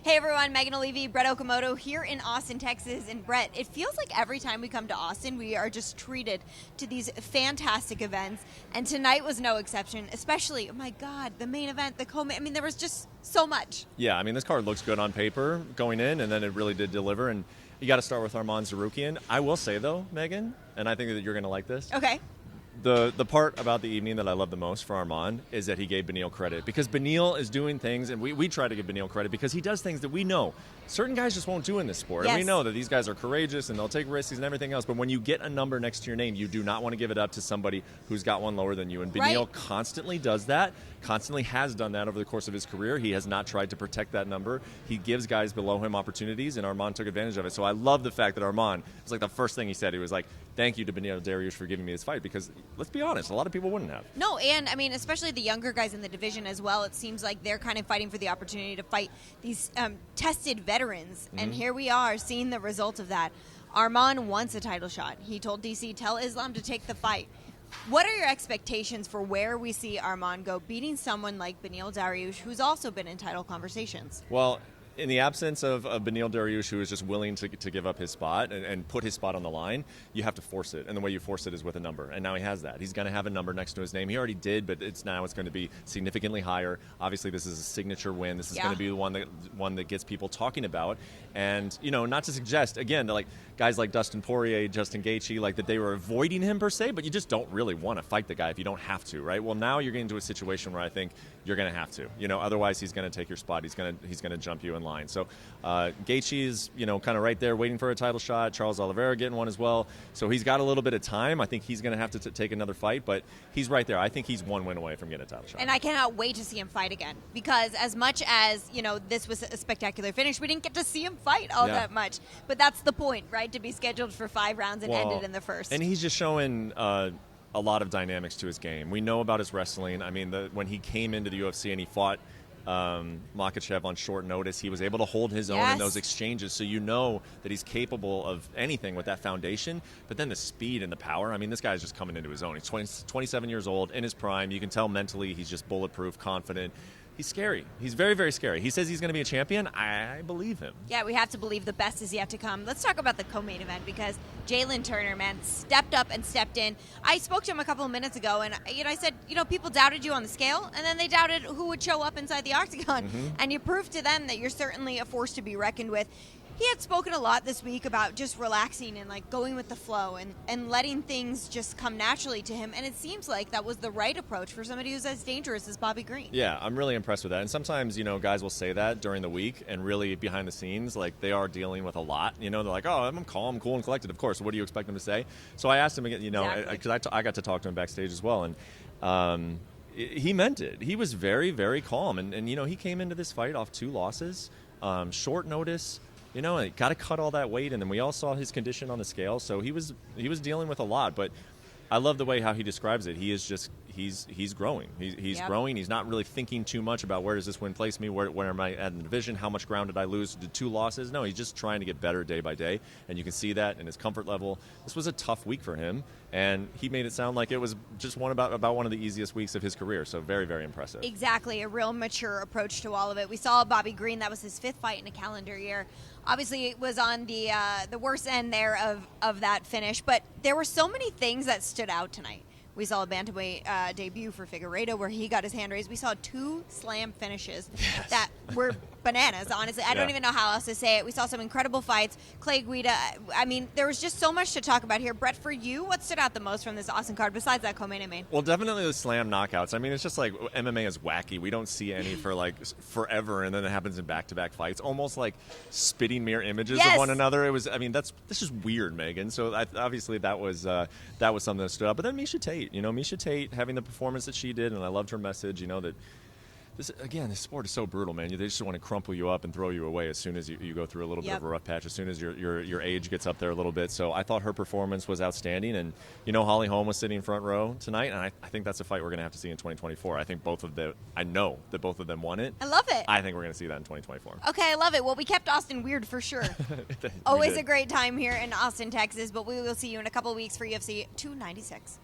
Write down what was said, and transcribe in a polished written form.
Hey everyone, Megan Olivi, Brett Okamoto here in Austin, Texas. And Brett, it feels like every time we come to Austin, we are just treated to these fantastic events. And tonight was no exception, especially, oh my God, the main event, the co-main. I mean, there was just so much. Yeah, I mean, this card looks good on paper going in, and then it really did deliver. And you got to start with Arman Tsarukyan. I will say, though, Megan, and I think that you're going to like this. Okay. The part about the evening that I love the most for Arman is that he gave Beneil credit, because Beneil is doing things, and we try to give Beneil credit because he does things that we know certain guys just won't do in this sport. Yes. And we know that these guys are courageous and they'll take risks and everything else, but when you get a number next to your name, you do not want to give it up to somebody who's got one lower than you. And Beneil constantly does that, constantly has done that over the course of his career. He has not tried to protect that number. He gives guys below him opportunities, and Arman took advantage of it. So I love the fact that Arman, it's like the first thing he said, he was like, thank you to Beneil Dariush for giving me this fight, because let's be honest, a lot of people wouldn't have. No, and I mean, especially the younger guys in the division as well, it seems like they're kind of fighting for the opportunity to fight these tested veterans. And here we are seeing the result of that. Arman wants a title shot. He told DC, tell Islam to take the fight. What are your expectations for where we see Arman go, beating someone like Beneil Dariush, who's also been in title conversations? Well, in the absence of Beneil Dariush, who is just willing to give up his spot and put his spot on the line, you have to force it. And the way you force it is with a number. And now he has that. He's going to have a number next to his name. He already did, but it's going to be significantly higher. Obviously, this is a signature win. This is going to be the one that gets people talking about. And, you know, not to suggest, again, that like guys like Dustin Poirier, Justin Gaethje, like that they were avoiding him per se, but you just don't really want to fight the guy if you don't have to, right? Well, now you're getting into a situation where I think you're going to have to. You know, otherwise he's going to take your spot. He's going to jump you in line. So Gaethje is, you know, kind of right there waiting for a title shot. Charles Oliveira getting one as well. So he's got a little bit of time. I think he's going to have to take another fight, but he's right there. I think he's one win away from getting a title shot. And I cannot wait to see him fight again, because as much as, you know, this was a spectacular finish, we didn't get to see him fight all that much. But that's the point, right? To be scheduled for 5 rounds and ended in the first. And he's just showing a lot of dynamics to his game. We know about his wrestling. I mean, when he came into the UFC and he fought Makhachev on short notice, he was able to hold his own in those exchanges. So you know that he's capable of anything with that foundation. But then the speed and the power, I mean, this guy's just coming into his own. He's 27 years old, in his prime. You can tell mentally he's just bulletproof, confident. He's scary. He's very, very scary. He says he's going to be a champion. I believe him. Yeah, we have to believe the best is yet to come. Let's talk about the co-main event, because Jalin Turner, man, stepped up and stepped in. I spoke to him a couple of minutes ago, and I said, people doubted you on the scale, and then they doubted who would show up inside the octagon. And you proved to them that you're certainly a force to be reckoned with. He had spoken a lot this week about just relaxing and like going with the flow and letting things just come naturally to him. And it seems like that was the right approach for somebody who's as dangerous as Bobby Green. Yeah, I'm really impressed with that. And sometimes, guys will say that during the week, and really behind the scenes, like they are dealing with a lot. They're like, oh, I'm calm, cool, and collected. Of course, what do you expect them to say? So I asked him again, because I got to talk to him backstage as well. And he meant it. He was very, very calm. And he came into this fight off 2 losses, short notice. Got to cut all that weight, and then we all saw his condition on the scale. So he was dealing with a lot, but I love the way how he describes it. He is just he's growing. He's growing. He's not really thinking too much about where does this win place me, where am I at in the division, how much ground did I lose to 2 losses. No, he's just trying to get better day by day, and you can see that in his comfort level. This was a tough week for him, and he made it sound like it was just about one of the easiest weeks of his career. So very, very impressive. Exactly, a real mature approach to all of it. We saw Bobby Green. That was his 5th fight in a calendar year. Obviously, it was on the worst end there of that finish, but there were so many things that stood out tonight. We saw a bantamweight debut for Figueiredo where he got his hand raised. We saw 2 slam finishes that were bananas, honestly. I don't even know how else to say it. We saw some incredible fights. Clay Guida, I mean, there was just so much to talk about here. Brett, for you, what stood out the most from this Austin card besides that co-main event? Well, definitely the slam knockouts. I mean, it's just like MMA is wacky. We don't see any for like forever, and then it happens in back-to-back fights, almost like spitting mirror images of one another. It was, that's just weird, Megan. So obviously that was something that stood out. But then Miesha Tate, Miesha Tate having the performance that she did, and I loved her message, that this sport is so brutal, man. They just want to crumple you up and throw you away as soon as you go through a little bit of a rough patch, as soon as your age gets up there a little bit. So I thought her performance was outstanding. And, Holly Holm was sitting front row tonight, and I think that's a fight we're going to have to see in 2024. I know that both of them won it. I love it. I think we're going to see that in 2024. Okay, I love it. Well, we kept Austin weird for sure. Always a great time here in Austin, Texas, but we will see you in a couple of weeks for UFC 296.